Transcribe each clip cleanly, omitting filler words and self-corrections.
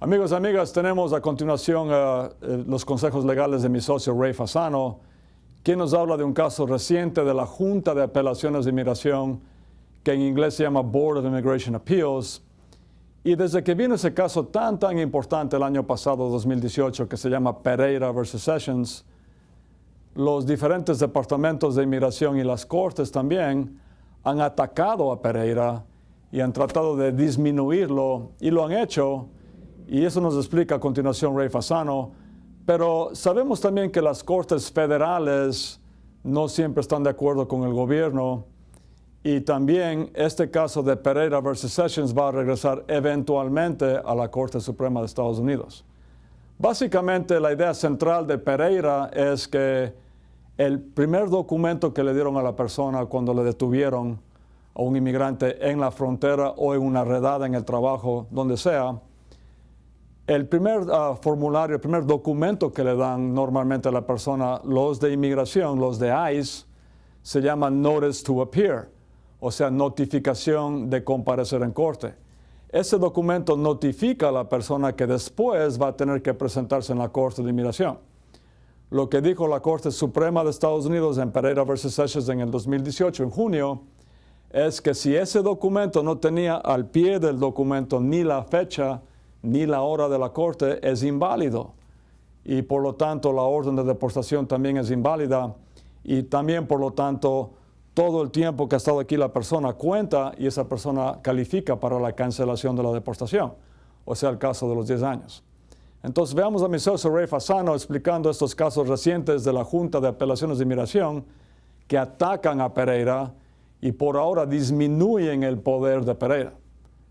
Amigos y amigas, tenemos a continuación los consejos legales de mi socio Ray Fasano, quien nos habla de un caso reciente de la Junta de Apelaciones de Inmigración, que en inglés se llama Board of Immigration Appeals. Y desde que vino ese caso tan importante el año pasado, 2018, que se llama Pereira versus Sessions, los diferentes departamentos de inmigración y las cortes también han atacado a Pereira y han tratado de disminuirlo, y lo han hecho, y eso nos explica a continuación Ray Fasano. Pero sabemos también que las cortes federales no siempre están de acuerdo con el gobierno, y también este caso de Pereira versus Sessions va a regresar eventualmente a la Corte Suprema de Estados Unidos. Básicamente, la idea central de Pereira es que el primer documento que le dieron a la persona cuando le detuvieron a un inmigrante en la frontera o en una redada en el trabajo, donde sea, el primer formulario, el primer documento que le dan normalmente a la persona, los de inmigración, los de ICE, se llama Notice to Appear, o sea, notificación de comparecer en corte. Ese documento notifica a la persona que después va a tener que presentarse en la Corte de Inmigración. Lo que dijo la Corte Suprema de Estados Unidos en Pereira versus Sessions en el 2018, en junio, es que si ese documento no tenía al pie del documento ni la fecha ni la hora de la corte, es inválido. Y por lo tanto, la orden de deportación también es inválida. Y también, por lo tanto, todo el tiempo que ha estado aquí la persona cuenta y esa persona califica para la cancelación de la deportación. O sea, el caso de los 10 años. Entonces, veamos a mi socio Ray Fasano explicando estos casos recientes de la Junta de Apelaciones de Inmigración que atacan a Pereira y por ahora disminuyen el poder de Pereira.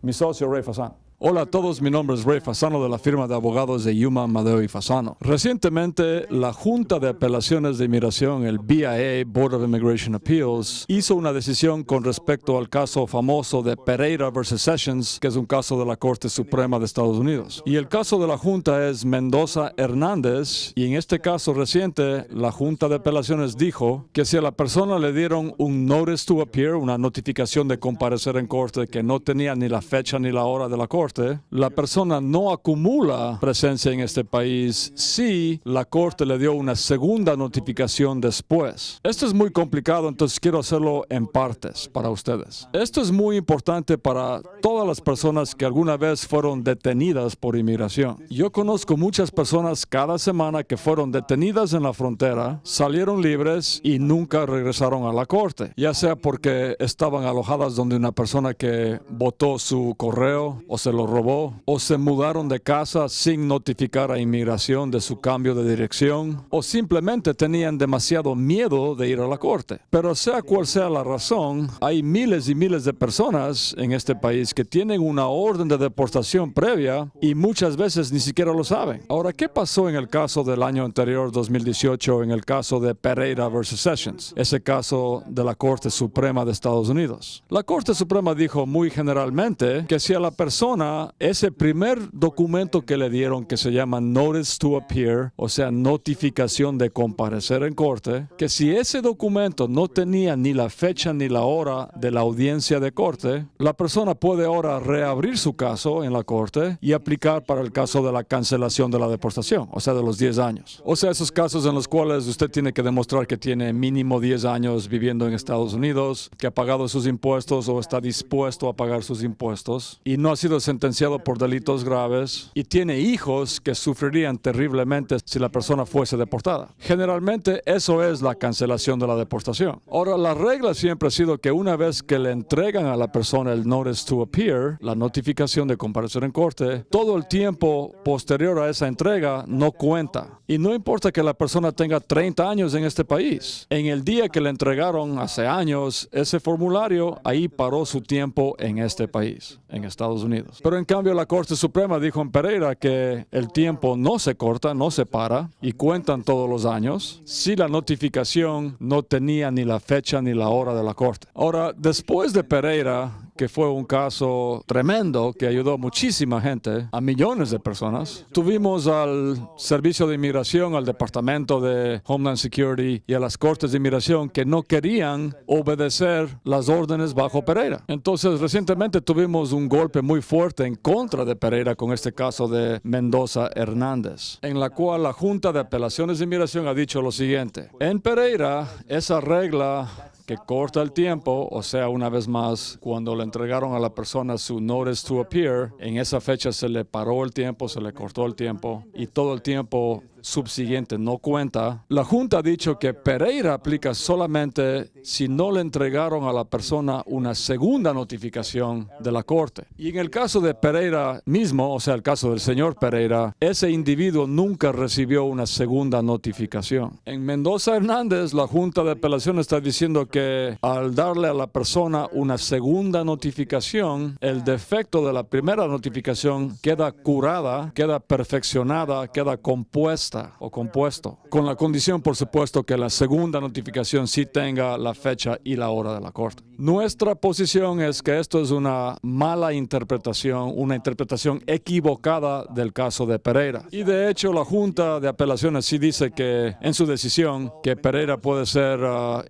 Mi socio Ray Fasano. Hola a todos, mi nombre es Ray Fasano de la firma de abogados de Yuma, Madeo y Fasano. Recientemente, la Junta de Apelaciones de Inmigración, el BIA, Board of Immigration Appeals, hizo una decisión con respecto al caso famoso de Pereira versus Sessions, que es un caso de la Corte Suprema de Estados Unidos. Y el caso de la Junta es Mendoza Hernández, y en este caso reciente, la Junta de Apelaciones dijo que si a la persona le dieron un Notice to Appear, una notificación de comparecer en corte que no tenía ni la fecha ni la hora de la corte, la persona no acumula presencia en este país si la corte le dio una segunda notificación después. Esto es muy complicado, entonces quiero hacerlo en partes para ustedes. Esto es muy importante para todas las personas que alguna vez fueron detenidas por inmigración. Yo conozco muchas personas cada semana que fueron detenidas en la frontera, salieron libres y nunca regresaron a la corte, ya sea porque estaban alojadas donde una persona que botó su correo o se lo robó, o se mudaron de casa sin notificar a inmigración de su cambio de dirección, o simplemente tenían demasiado miedo de ir a la corte. Pero sea cual sea la razón, hay miles y miles de personas en este país que tienen una orden de deportación previa y muchas veces ni siquiera lo saben. Ahora, ¿qué pasó en el caso del año anterior, 2018, en el caso de Pereira versus Sessions, ese caso de la Corte Suprema de Estados Unidos? La Corte Suprema dijo muy generalmente que si a la persona ese primer documento que le dieron, que se llama Notice to Appear, o sea, notificación de comparecer en corte, que si ese documento no tenía ni la fecha ni la hora de la audiencia de corte, la persona puede ahora reabrir su caso en la corte y aplicar para el caso de la cancelación de la deportación, o sea, de los 10 años. O sea, esos casos en los cuales usted tiene que demostrar que tiene mínimo 10 años viviendo en Estados Unidos, que ha pagado sus impuestos o está dispuesto a pagar sus impuestos y no ha sido sentenciado por delitos graves y tiene hijos que sufrirían terriblemente si la persona fuese deportada. Generalmente eso es la cancelación de la deportación. Ahora, la regla siempre ha sido que una vez que le entregan a la persona el Notice to Appear, la notificación de comparecer en corte, todo el tiempo posterior a esa entrega no cuenta. Y no importa que la persona tenga 30 años en este país. En el día que le entregaron hace años ese formulario, ahí paró su tiempo en este país, en Estados Unidos. Pero en cambio, la Corte Suprema dijo en Pereira que el tiempo no se corta, no se para, y cuentan todos los años si la notificación no tenía ni la fecha ni la hora de la corte. Ahora, después de Pereira, que fue un caso tremendo que ayudó a muchísima gente, a millones de personas. Tuvimos al Servicio de Inmigración, al Departamento de Homeland Security y a las Cortes de Inmigración que no querían obedecer las órdenes bajo Pereira. Entonces, recientemente tuvimos un golpe muy fuerte en contra de Pereira con este caso de Mendoza Hernández, en la cual la Junta de Apelaciones de Inmigración ha dicho lo siguiente: en Pereira, esa regla que corta el tiempo, o sea, una vez más, cuando le entregaron a la persona su notice to appear, en esa fecha se le paró el tiempo, se le cortó el tiempo y todo el tiempo subsiguiente no cuenta. La Junta ha dicho que Pereira aplica solamente si no le entregaron a la persona una segunda notificación de la Corte. Y en el caso de Pereira mismo, o sea, el caso del señor Pereira, ese individuo nunca recibió una segunda notificación. En Mendoza Hernández, la Junta de Apelaciones está diciendo que al darle a la persona una segunda notificación, el defecto de la primera notificación queda curada, queda perfeccionada, queda compuesto, con la condición, por supuesto, que la segunda notificación sí tenga la fecha y la hora de la corte. Nuestra posición es que esto es una mala interpretación, una interpretación equivocada del caso de Pereira. Y de hecho, la Junta de Apelaciones sí dice que en su decisión que Pereira puede ser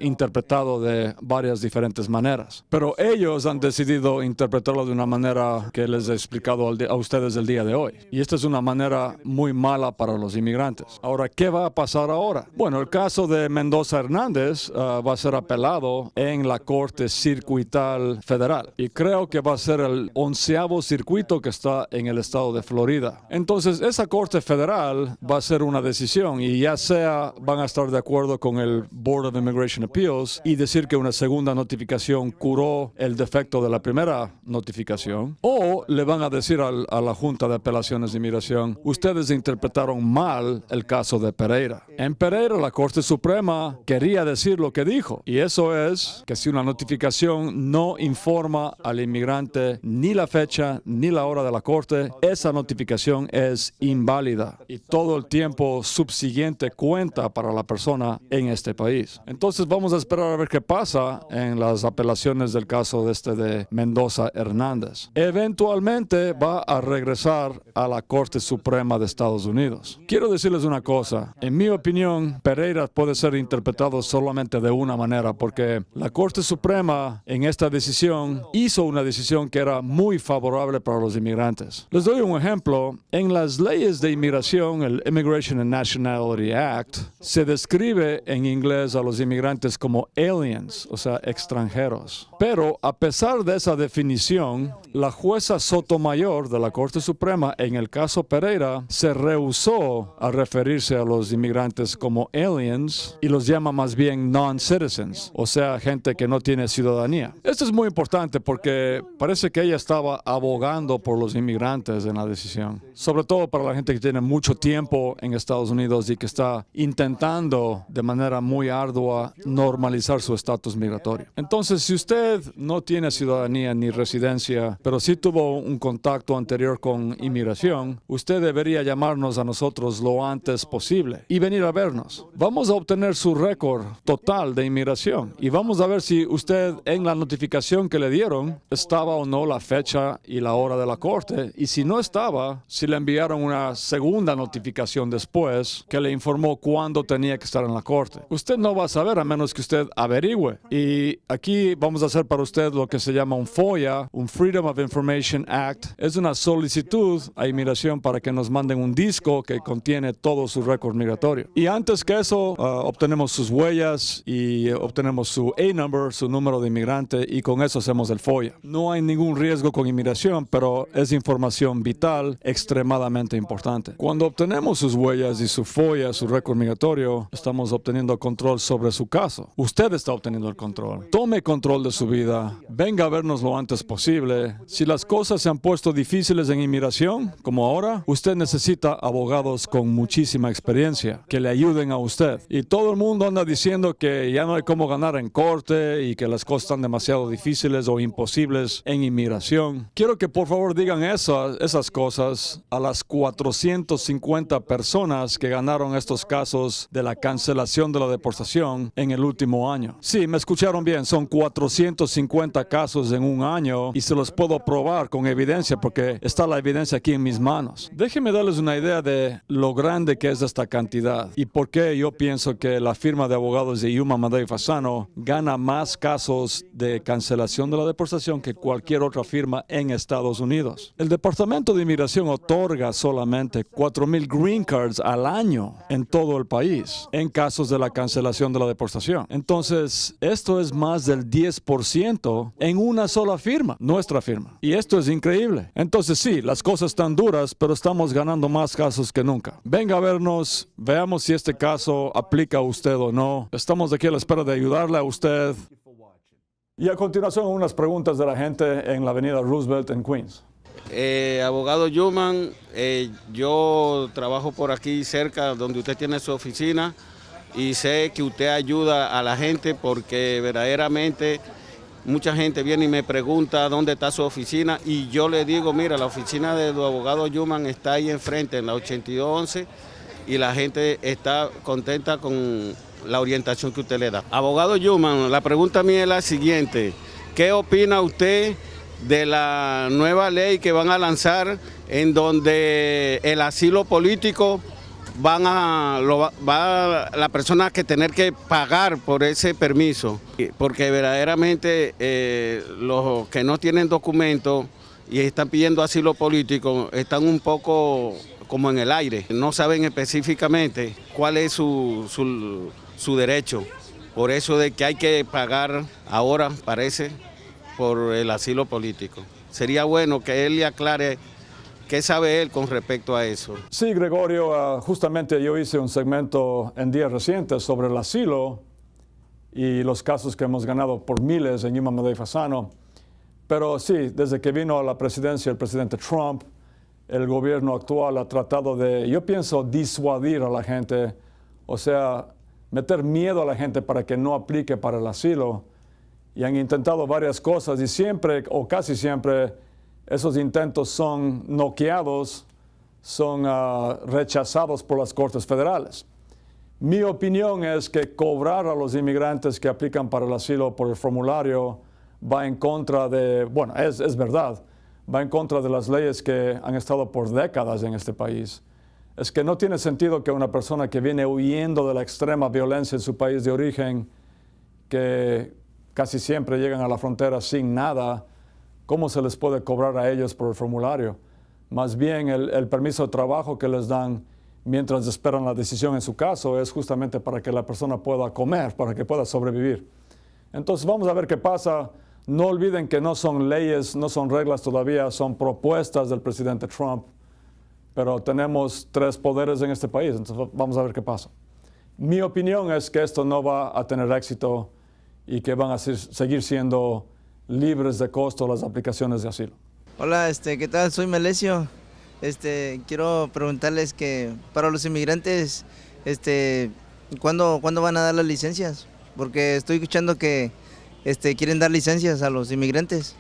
interpretado de varias diferentes maneras. Pero ellos han decidido interpretarlo de una manera que les he explicado a ustedes el día de hoy. Y esta es una manera muy mala para los inmigrantes. Ahora, ¿qué va a pasar ahora? Bueno, el caso de Mendoza Hernández va a ser apelado en la Corte Circuital Federal. Y creo que va a ser el 11º circuito que está en el estado de Florida. Entonces, esa Corte Federal va a hacer una decisión y ya sea van a estar de acuerdo con el Board of Immigration Appeals y decir que una segunda notificación curó el defecto de la primera notificación, o le van a decir a la Junta de Apelaciones de Inmigración: ustedes interpretaron mal el caso de Pereira. En Pereira, la Corte Suprema quería decir lo que dijo, y eso es que si una notificación no informa al inmigrante ni la fecha ni la hora de la corte, esa notificación es inválida y todo el tiempo subsiguiente cuenta para la persona en este país. Entonces vamos a esperar a ver qué pasa en las apelaciones del caso de Mendoza Hernández. Eventualmente va a regresar a la Corte Suprema de Estados Unidos. Quiero decirles una cosa. En mi opinión, Pereira puede ser interpretado solamente de una manera, porque la Corte Suprema en esta decisión hizo una decisión que era muy favorable para los inmigrantes. Les doy un ejemplo. En las leyes de inmigración, el Immigration and Nationality Act, se describe en inglés a los inmigrantes como aliens, o sea, extranjeros. Pero a pesar de esa definición, la jueza Sotomayor de la Corte Suprema en el caso Pereira se rehusó a referirse a los inmigrantes como aliens y los llama más bien non-citizens, o sea, gente que no tiene ciudadanía. Esto es muy importante porque parece que ella estaba abogando por los inmigrantes en la decisión, sobre todo para la gente que tiene mucho tiempo en Estados Unidos y que está intentando de manera muy ardua normalizar su estatus migratorio. Entonces, si usted no tiene ciudadanía ni residencia, pero sí tuvo un contacto anterior con inmigración, usted debería llamarnos a nosotros lo antes posible y venir a vernos. Vamos a obtener su récord total de inmigración y vamos a ver si usted en la notificación que le dieron estaba o no la fecha y la hora de la corte, y si no estaba, si le enviaron una segunda notificación después que le informó cuándo tenía que estar en la corte. Usted no va a saber a menos que usted averigüe, y aquí vamos a hacer para usted lo que se llama un FOIA, un Freedom of Information Act. Es una solicitud a inmigración para que nos manden un disco que contiene todo su récord migratorio. Y antes que eso, obtenemos sus huellas y obtenemos su A-number, su número de inmigrante, y con eso hacemos el FOIA. No hay ningún riesgo con inmigración, pero es información vital, extremadamente importante. Cuando obtenemos sus huellas y su FOIA, su récord migratorio, estamos obteniendo control sobre su caso. Usted está obteniendo el control. Tome control de su vida. Venga a vernos lo antes posible. Si las cosas se han puesto difíciles en inmigración, como ahora, usted necesita abogados con muchísima experiencia que le ayuden a usted. Y todo el mundo anda diciendo que ya no hay cómo ganar en corte y que las cosas están demasiado difíciles o imposibles en inmigración. Quiero que por favor digan esas cosas a las 450 personas que ganaron estos casos de la cancelación de la deportación en el último año. Sí, me escucharon bien, son 450 50 casos en un año y se los puedo probar con evidencia porque está la evidencia aquí en mis manos. Déjenme darles una idea de lo grande que es esta cantidad y por qué yo pienso que la firma de abogados de Yuma, Madeo y Fasano gana más casos de cancelación de la deportación que cualquier otra firma en Estados Unidos. El Departamento de Inmigración otorga solamente 4,000 green cards al año en todo el país en casos de la cancelación de la deportación. Entonces, esto es más del 10% en una sola firma, nuestra firma. Y esto es increíble. Entonces, sí, las cosas están duras, pero estamos ganando más casos que nunca. Venga a vernos, veamos si este caso aplica a usted o no. Estamos aquí a la espera de ayudarle a usted. Y a continuación, unas preguntas de la gente en la avenida Roosevelt en Queens. Abogado Yuman, yo trabajo por aquí cerca donde usted tiene su oficina y sé que usted ayuda a la gente porque verdaderamente mucha gente viene y me pregunta dónde está su oficina y yo le digo, mira, la oficina del abogado Yuman está ahí enfrente en la 8211 y la gente está contenta con la orientación que usted le da. Abogado Yuman, la pregunta mía es la siguiente, ¿qué opina usted de la nueva ley que van a lanzar en donde el asilo político va la persona que tener que pagar por ese permiso? Porque verdaderamente los que no tienen documento y están pidiendo asilo político están un poco como en el aire, no saben específicamente cuál es su derecho. Por eso de que hay que pagar ahora, parece, por el asilo político. Sería bueno que él le aclare qué sabe él con respecto a eso. Sí, Gregorio, justamente yo hice un segmento en días recientes sobre el asilo y los casos que hemos ganado por miles en Yuma, Madeo y Fasano. Pero sí, desde que vino a la presidencia el presidente Trump, el gobierno actual ha tratado de, yo pienso, disuadir a la gente, o sea, meter miedo a la gente para que no aplique para el asilo. Y han intentado varias cosas y siempre, o casi siempre, esos intentos son noqueados, son rechazados por las Cortes Federales. Mi opinión es que cobrar a los inmigrantes que aplican para el asilo por el formulario va en contra de, bueno, es verdad, va en contra de las leyes que han estado por décadas en este país. Es que no tiene sentido que una persona que viene huyendo de la extrema violencia en su país de origen, que casi siempre llegan a la frontera sin nada, ¿cómo se les puede cobrar a ellos por el formulario? Más bien el permiso de trabajo que les dan mientras esperan la decisión en su caso es justamente para que la persona pueda comer, para que pueda sobrevivir. Entonces vamos a ver qué pasa. No olviden que no son leyes, no son reglas todavía, son propuestas del presidente Trump, pero tenemos 3 poderes en este país, entonces vamos a ver qué pasa. Mi opinión es que esto no va a tener éxito y que van a seguir siendo libres de costo las aplicaciones de asilo. Hola, ¿qué tal? Soy Melesio. Quiero preguntarles que para los inmigrantes, ¿cuándo van a dar las licencias? Porque estoy escuchando que quieren dar licencias a los inmigrantes.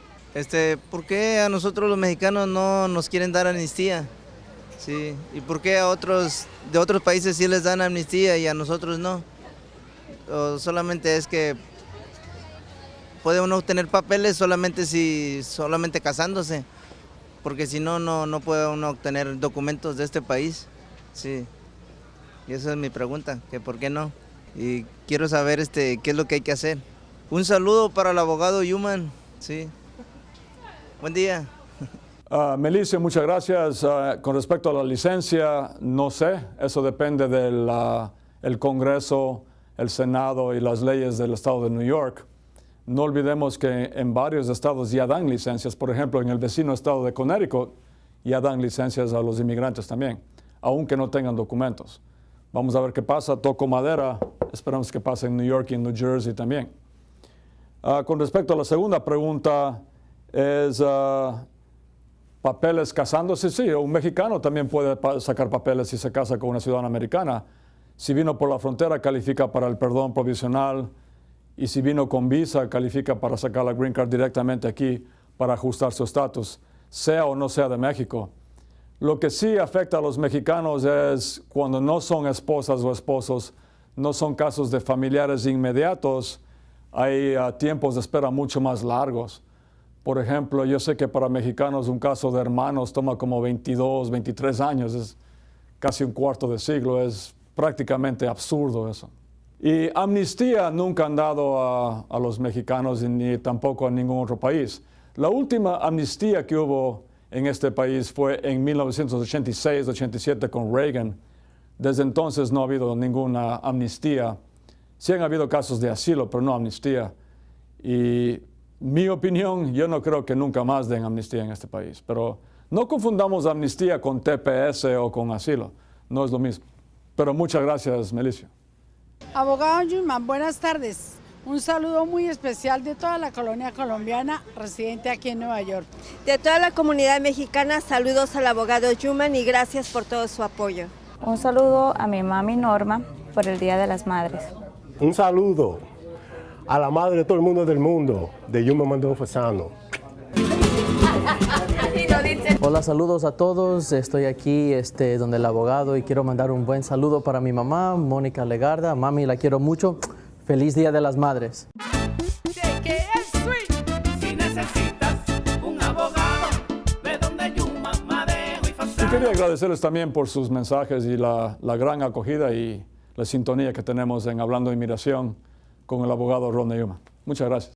¿Por qué a nosotros los mexicanos no nos quieren dar amnistía? Sí. ¿Y por qué a otros de otros países sí les dan amnistía y a nosotros no? ¿O solamente es que puede uno obtener papeles solamente casándose? Porque si no, no puede uno obtener documentos de este país. Sí. Y esa es mi pregunta, que por qué no. Y quiero saber qué es lo que hay que hacer. Un saludo para el abogado Yuman. Sí. Buen día. Melissa, muchas gracias. Con respecto a la licencia, no sé, eso depende del Congreso, el Senado y las leyes del estado de New York. No olvidemos que en varios estados ya dan licencias, por ejemplo, en el vecino estado de Connecticut ya dan licencias a los inmigrantes también, aunque no tengan documentos. Vamos a ver qué pasa, toco madera, esperamos que pase en New York y en New Jersey también. Con respecto a la segunda pregunta, es papeles casándose, sí, un mexicano también puede sacar papeles si se casa con una ciudadana americana. Si vino por la frontera, califica para el perdón provisional, y si vino con visa, califica para sacar la green card directamente aquí para ajustar su estatus, sea o no sea de México. Lo que sí afecta a los mexicanos es cuando no son esposas o esposos, no son casos de familiares inmediatos, hay tiempos de espera mucho más largos. Por ejemplo, yo sé que para mexicanos un caso de hermanos toma como 22, 23 años, es casi un cuarto de siglo, es prácticamente absurdo eso. Y amnistía nunca han dado a los mexicanos ni tampoco a ningún otro país. La última amnistía que hubo en este país fue en 1986-87 con Reagan. Desde entonces no ha habido ninguna amnistía. Sí han habido casos de asilo, pero no amnistía. Y mi opinión, yo no creo que nunca más den amnistía en este país. Pero no confundamos amnistía con TPS o con asilo. No es lo mismo. Pero muchas gracias, Melicio. Abogado Yuman, buenas tardes. Un saludo muy especial de toda la colonia colombiana residente aquí en Nueva York. De toda la comunidad mexicana, saludos al abogado Yuman y gracias por todo su apoyo. Un saludo a mi mami Norma por el Día de las Madres. Un saludo a la madre de todo el mundo del mundo, de Yuma Mado Fasano. Hola, saludos a todos. Estoy aquí donde el abogado y quiero mandar un buen saludo para mi mamá, Mónica Legarda. Mami, la quiero mucho. Feliz Día de las Madres. Y quería agradecerles también por sus mensajes y la gran acogida y la sintonía que tenemos en Hablando de Inmigración con el abogado Rodney Yuman. Muchas gracias.